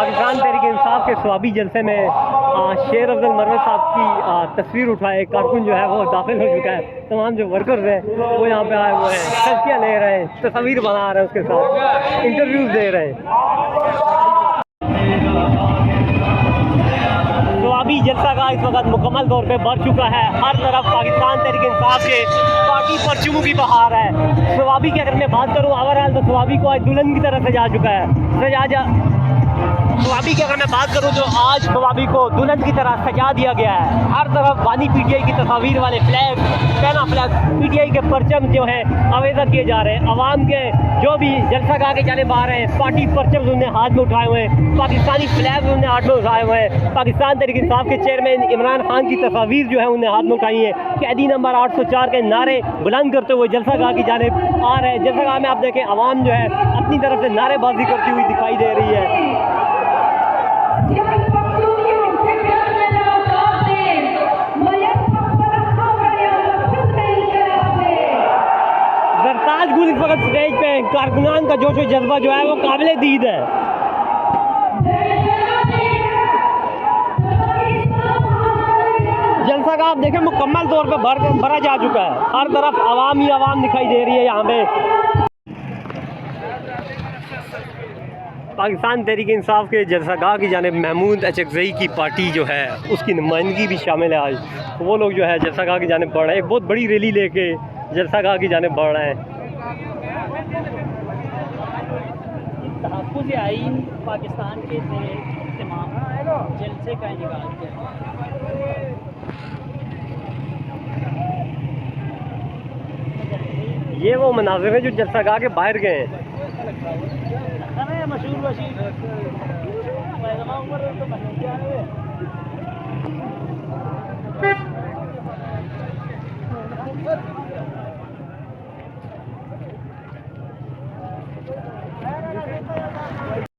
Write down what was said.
पाकिस्तान तहरीक इंसाफ के स्वाबी जलसे में शेर अफजल मरवत साहब की तस्वीर उठाए कारकुन जो है वो दाखिल हो चुका है। तमाम जो वर्कर्स हैं वो यहाँ पे आए हुए हैं, सेल्फियाँ ले रहे हैं, तस्वीर बना रहे हैं, उसके साथ इंटरव्यूज़ दे रहे हैं। स्वाबी जलसा का इस वक्त मुकम्मल तौर पे बढ़ चुका है। हर तरफ पाकिस्तान तहरीक इंसाफ के पार्टी परचमों की बहार है। स्वाबी की अगर मैं बात करूँ ओवरऑल तो स्वाबी को आज दुल्हन की तरह सजा चुका है। स्वाबी की अगर मैं बात करूं तो आज स्वाबी को दुल्हन की तरह सजा दिया गया है। हर तरफ बानी पीटीआई की तस्वीर वाले फ्लैग, पहना फ्लैग, पीटीआई के परचम जो है आवेजा किए जा रहे हैं। अवाम के जो भी जलसा गा के जाने बाहर हैं, पार्टी परचम उन्होंने हाथ में उठाए हुए हैं, पाकिस्तानी फ्लैग उन्होंने हाथ में उठाए हुए हैं। पाकिस्तान तहरीक इंसाफ के चेयरमैन इमरान खान की तस्वीर जो है उन्हें हाथ में उठाई है। कैदी नंबर 804 के नारे बुलंद करते हुए जलसा गा की जाने आ रहे हैं। जलसा गा में आप देखें अवाम जो है अपनी तरफ से नारेबाजी करती हुई दिखाई दे रही है। सरताज गुल इस वक्त स्टेज पे कारकुनान का जोश और जज्बा जो है वो काबिले दीद है। जलसा का आप देखें मुकम्मल तौर पे भरा जा चुका है। हर तरफ आवाम ही आवाम दिखाई दे रही है। यहाँ पे पाकिस्तान तहरीक इंसाफ के जलसागाह की जानिब महमूद अचकज़ई की पार्टी जो है उसकी नुमाइंदगी भी शामिल है। आज वो लोग जो है जलसागाह की जानिब बढ़ रहे हैं, एक बहुत बड़ी रैली लेके जलसागाह की जानिब बढ़ रहे हैं। तहफ़्फ़ुज़ आईन पाकिस्तान के तमाम जलसे का इनेकाद किया। ये वो मनाज़िर हैं जो जलसागाह के बाहर गए हैं। मशहूर